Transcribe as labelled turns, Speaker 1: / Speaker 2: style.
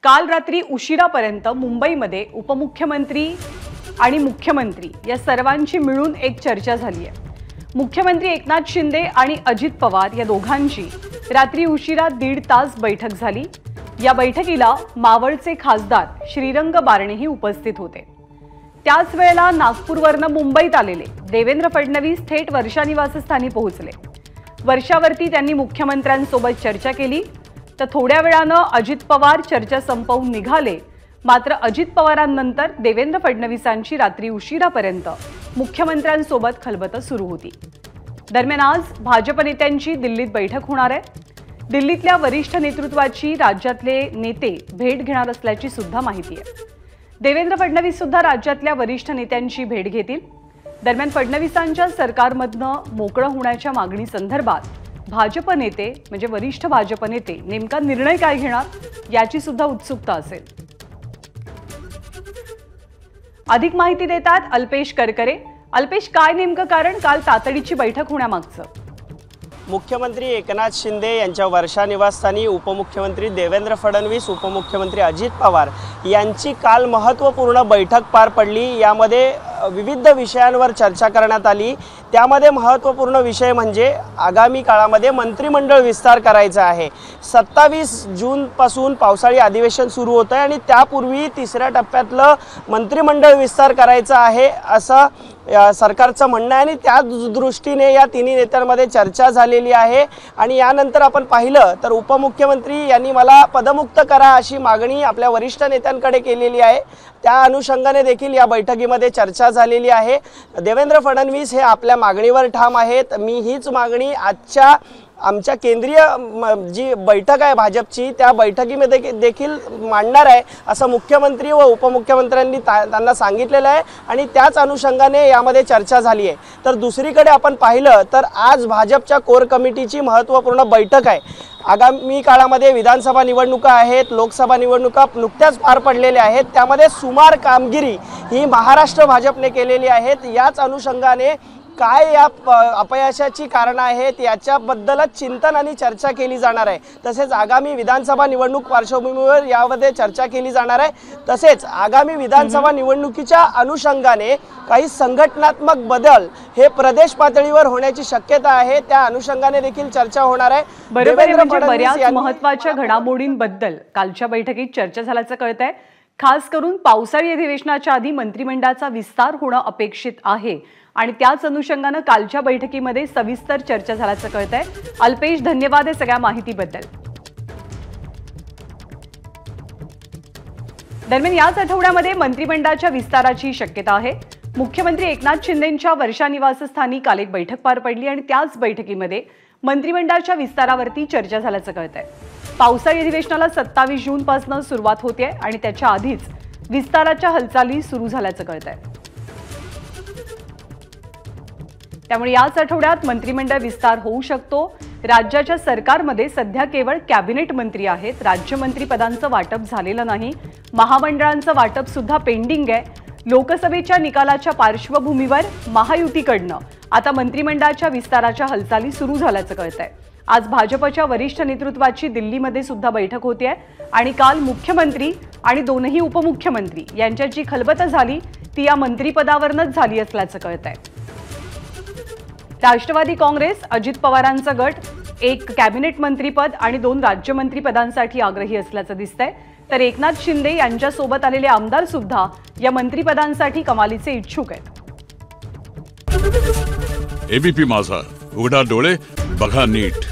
Speaker 1: काल रात्री उशिरापर्यंत मुंबईमध्ये उपमुख्यमंत्री आणि मुख्यमंत्री या सर्वांची मिळून एक चर्चा झाली आहे। मुख्यमंत्री एकनाथ शिंदे आणि अजित पवार या दोघांची रात्री उशिरा 1.5 तास बैठक झाली। या बैठकीला मावळचे खासदार श्रीरंग बारणेही उपस्थित होते। त्याच वेळेला नागपूरवरून मुंबईत आलेले देवेंद्र फडणवीस थेट वर्षा निवासस्थानी पोहोचले। वर्षावरती त्यांनी मुख्यमंत्र्यांसोबत चर्चा केली, तर थोड्या वेळानं अजित पवार चर्चा संपवून निघाले। मात्र अजित पवारांनंतर देवेंद्र फडणवीसांची रात्री उशिरापर्यंत मुख्यमंत्र्यांसोबत खलबतं सुरू होती। दरम्यान आज भाजप नेत्यांची दिल्लीत बैठक होणार आहे। दिल्लीतल्या वरिष्ठ नेतृत्वाची राज्यातले नेते भेट घेणार असल्याची सुद्धा माहिती आहे। देवेंद्र फडणवीस सुद्धा राज्यातल्या वरिष्ठ नेत्यांची भेट घेतील। दरम्यान फडणवीसांच्या सरकारमधनं मोकळं होण्याच्या मागणी संदर्भात भाजप नेते म्हणजे वरिष्ठ भाजप नेते नेमका निर्णय काय घेणार याची सुद्धा उत्सुकता असेल। अधिक माहिती देतात अल्पेश करकरे। अल्पेश, काय नेमकं कारण काल तातडीची बैठक होण्यामागचं?
Speaker 2: मुख्यमंत्री एकनाथ शिंदे यांच्या वर्षा निवासस्थानी उपमुख्यमंत्री देवेंद्र फडणवीस, उपमुख्यमंत्री अजित पवार यांची काल महत्त्वपूर्ण बैठक पार पडली। यामध्ये विविध विषयांवर चर्चा करण्यात आली। त्यामध्ये महत्त्वपूर्ण विषय म्हणजे आगामी काळामध्ये मंत्रिमंडळ विस्तार करायचा आहे। 27 जूनपासून पावसाळी अधिवेशन सुरू होतं आहे आणि त्यापूर्वी तिसऱ्या टप्प्यातलं मंत्रिमंडळ विस्तार करायचा आहे असं सरकारचं म्हणणं आहे आणि त्या दृष्टीने या तिन्ही नेत्यांमध्ये चर्चा झालेली आहे। आणि यानंतर आपण पाहिलं तर उपमुख्यमंत्री यांनी मला पदमुक्त करा अशी मागणी आपल्या वरिष्ठ नेत्यांकडे केलेली आहे। त्या अनुषंगाने देखील या बैठकीमध्ये चर्चा झालेली आहे। देवेंद्र फडणवीस हे आपल्या मागणीवर ठाम आहेत। मी हीच मागणी आजच्या आमच्या केंद्रीय जी बैठक आहे भाजपची त्या बैठकीमध्ये देखील मांडणार आहे असं मुख्यमंत्री व उपमुख्यमंत्र्यांनी त्यांना सांगितलेलं आहे आणि त्याच अनुषंगाने यामध्ये चर्चा झाली आहे। तर दुसरीकडे आपण पाहिलं तर आज भाजपच्या कोर कमिटीची महत्त्वपूर्ण बैठक आहे। आगामी काळामध्ये विधानसभा निवडणुका आहेत, लोकसभा निवडणुका नुकत्याच पार पडलेल्या आहेत। त्यामध्ये सुमार कामगिरी ही महाराष्ट्र भाजपने केलेली आहेत। याच अनुषंगाने काय या अपयशाची कारणं आहेत याच्याबद्दलच चिंतन आणि चर्चा केली जाणार आहे। तसेच आगामी विधानसभा निवडणूक पार्श्वभूमीवर यामध्ये चर्चा केली जाणार आहे। तसेच आगामी विधानसभा निवडणुकीच्या अनुषंगाने काही संघटनात्मक बदल हे प्रदेश पातळीवर होण्याची शक्यता आहे। त्या अनुषंगाने देखील चर्चा होणार आहे।
Speaker 1: बरोबर, बऱ्याच महत्त्वाच्या घडामोडींबद्दल कालच्या बैठकीत चर्चा झाल्याचं कळतंय। खास करून पावसाळी अधिवेशनाच्या आधी मंत्रिमंडळाचा विस्तार होणं अपेक्षित आहे आणि त्याच अनुषंगाने कालच्या बैठकीमध्ये सविस्तर चर्चा झाल्याचं कळतंय। अल्पेश, धन्यवाद या सगळ्या माहितीबद्दल। दरम्यान याच आठवड्यामध्ये मंत्रिमंडळाच्या विस्ताराची शक्यता आहे। मुख्यमंत्री एकनाथ शिंदेंच्या वर्षा निवासस्थानी काल एक बैठक पार पडली आणि त्याच बैठकीमध्ये मंत्रिमंडळाच्या विस्तारावरती चर्चा झाल्याचं कळतंय। पावसाळी अधिवेशनाला 27 जून पासून सुरुवात होते आणि त्याच्या आधीच विस्ताराच्या हालचाली सुरू झाल्याचं कळतंय। त्यामुळे याच आठवड्यात मंत्रिमंडळ विस्तार होऊ शकतो। राज्याच्या सरकारमध्ये सध्या केवळ कॅबिनेट मंत्री आहेत। राज्यमंत्री पदांचं वाटप झालेलं नाही। महामंडळांचं वाटप सुद्धा पेंडिंग आहे। लोकसभेच्या निकालाच्या पार्श्वभूमीवर महायुतीकडनं आता मंत्रिमंडळाच्या विस्ताराच्या हालचाली सुरू झाल्याचं कळतंय। आज भाजपच्या वरिष्ठ नेतृत्वाची दिल्लीमध्ये सुद्धा बैठक होते आणि काल मुख्यमंत्री आणि दोनही उपमुख्यमंत्री यांच्याची खलबतं झाली ती या मंत्रिपदावरनच झाली असल्याचं कळतंय। राष्ट्रवादी काँग्रेस अजित पवारांचा गट एक कॅबिनेट मंत्रीपद आणि 2 राज्यमंत्री पदांसाठी आग्रही असल्याचं दिसतंय, तर एकनाथ शिंदे यांच्यासोबत आलेले आमदार सुद्धा या मंत्रिपदांसाठी कमालीचे इच्छुक आहेत।
Speaker 3: एबीपी माझा, उघडा डोळे बघा नीट।